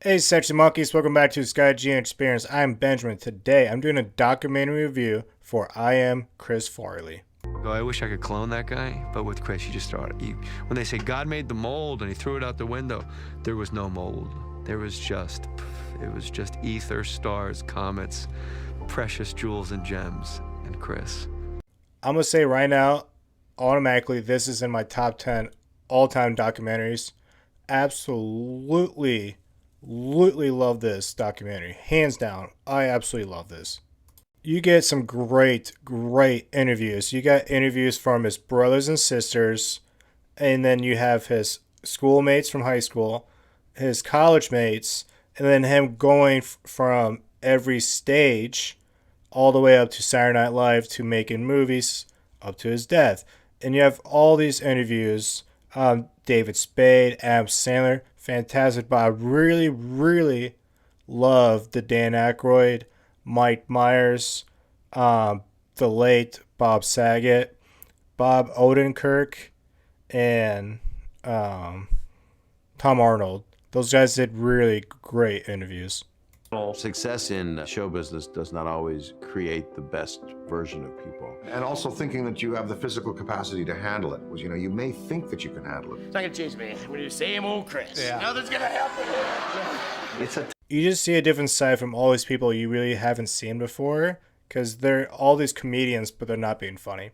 Hey, sexy monkeys, welcome back to SkyGen Experience. I'm Benjamin. Today, I'm doing a documentary review for I Am Chris Farley. I wish I could clone that guy, but with Chris, you just throw it. When they say God made the mold and he threw it out the window, there was no mold. It was just ether, stars, comets, precious jewels and gems, and Chris. I'm going to say right now, automatically, this is in my top 10 all-time documentaries. Absolutely love this documentary. Hands down, I absolutely love this. You get some great interviews. You got interviews from his brothers and sisters, and then you have his schoolmates from high school, his college mates, and then him going from every stage all the way up to Saturday Night Live to making movies up to his death. And you have all these interviews. David Spade, Adam Sandler, fantastic. But I really love the Dan Aykroyd, Mike Myers, the late Bob Saget, Bob Odenkirk, and Tom Arnold. Those guys did really great interviews. Success in show business does not always create the best version of people. And also thinking that you have the physical capacity to handle it. Was, you may think that you can handle it. It's not gonna change me. I'm gonna do the same old Chris. Yeah. Nothing's gonna happen. You just see a different side from all these people you really haven't seen before, because they're all these comedians, but they're not being funny.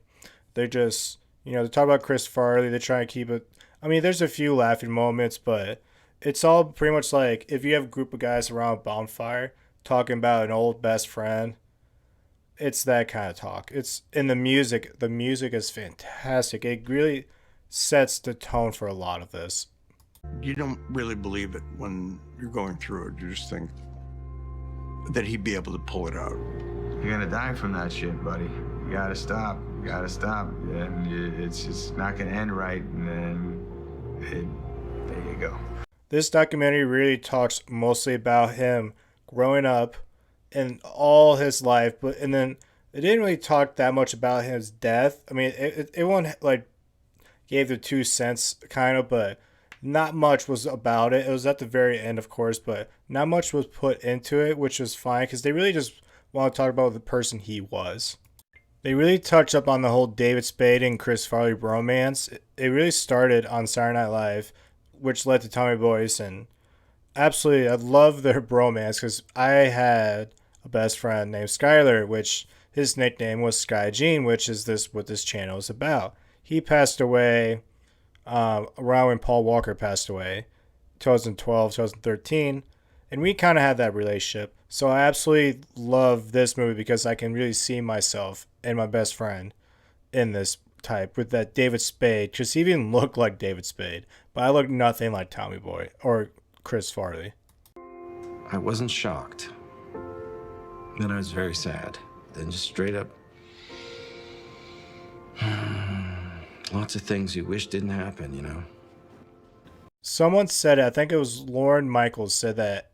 They're just, they talk about Chris Farley. They try to keep it. I mean, there's a few laughing moments, but it's all pretty much like if you have a group of guys around a bonfire talking about an old best friend. It's that kind of talk. It's in the music. The music is fantastic. It really sets the tone for a lot of this. You don't really believe it when you're going through it. You just think that he'd be able to pull it out. You're gonna die from that shit, buddy. You gotta stop. You gotta stop. And it's just not gonna end right. And then there you go. This documentary really talks mostly about him growing up and all his life, and then it didn't really talk that much about his death. I mean, everyone like gave the 2 cents kind of, but not much was about it. It was at the very end, of course, but not much was put into it, which was fine because they really just want to talk about the person he was. They really touched up on the whole David Spade and Chris Farley bromance. It really started on Saturday Night Live, which led to Tommy Boy's, and absolutely, I love their bromance because I had a best friend named Skyler, which his nickname was SkyGene, which is what this channel is about. He passed away around when Paul Walker passed away, 2012, 2013, and we kind of had that relationship. So I absolutely love this movie because I can really see myself and my best friend in this type with that David Spade, because he even looked like David Spade, but I look nothing like Tommy Boy or Chris Farley. I wasn't shocked. Then I was very sad. Then just straight up, lots of things you wish didn't happen, Someone said, I think it was Lorne Michaels said that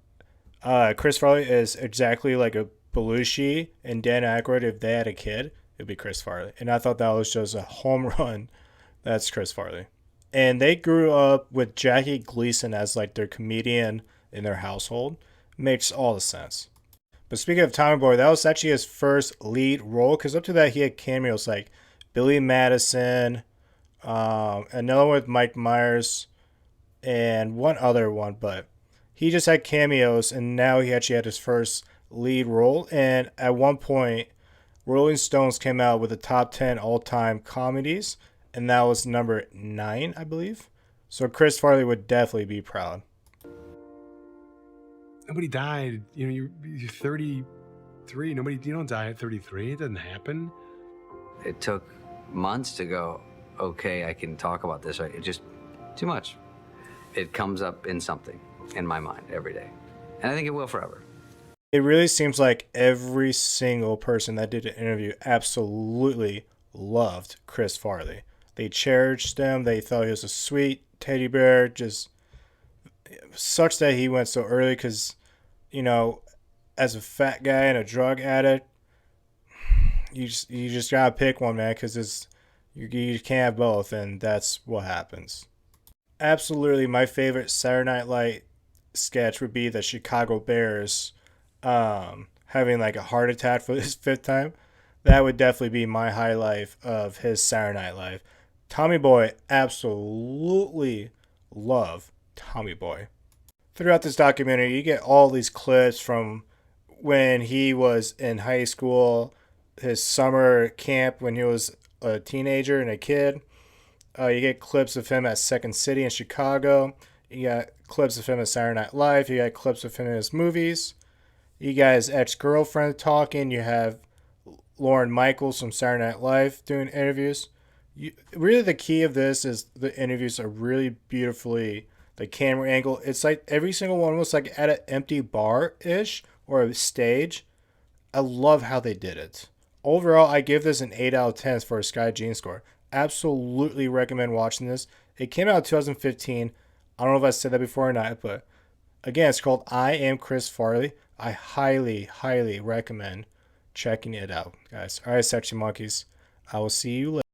Chris Farley is exactly like a Belushi and Dan Aykroyd. If they had a kid, it'd be Chris Farley. And I thought that was just a home run. That's Chris Farley. And they grew up with Jackie Gleason as like their comedian in their household. Makes all the sense. But speaking of Tommy Boy, that was actually his first lead role, because up to that he had cameos like Billy Madison, another one with Mike Myers, and one other one, but he just had cameos, and now he actually had his first lead role. And at one point, Rolling Stones came out with the top 10 all-time comedies, and that was number 9, I believe. So Chris Farley would definitely be proud. Nobody died. You're 33. You don't die at 33. It doesn't happen. It took months to go, okay, I can talk about this. It just, too much. It comes up in something in my mind every day. And I think it will forever. It really seems like every single person that did an interview absolutely loved Chris Farley. They cherished him. They thought he was a sweet teddy bear. Just sucks that he went so early because, as a fat guy and a drug addict, you just gotta pick one, man, because you can't have both, and that's what happens. Absolutely, my favorite Saturday Night Live sketch would be the Chicago Bears having like a heart attack for his 5th time. That would definitely be my highlight of his Saturday Night Live. Tommy Boy, absolutely love Tommy Boy. Throughout this documentary, you get all these clips from when he was in high school, his summer camp when he was a teenager and a kid. You get clips of him at Second City in Chicago. You got clips of him at Saturday Night Live. You got clips of him in his movies. You got his ex-girlfriend talking. You have Lorne Michaels from Saturday Night Live doing interviews. Really, the key of this is the interviews are really beautifully, the camera angle. It's like every single one was like at an empty bar-ish or a stage. I love how they did it. Overall, I give this an 8 out of 10 for a SkyGene score. Absolutely recommend watching this. It came out in 2015. I don't know if I said that before or not, but again, it's called I Am Chris Farley. I highly, highly recommend checking it out, guys. All right, Sexy Monkeys. I will see you later.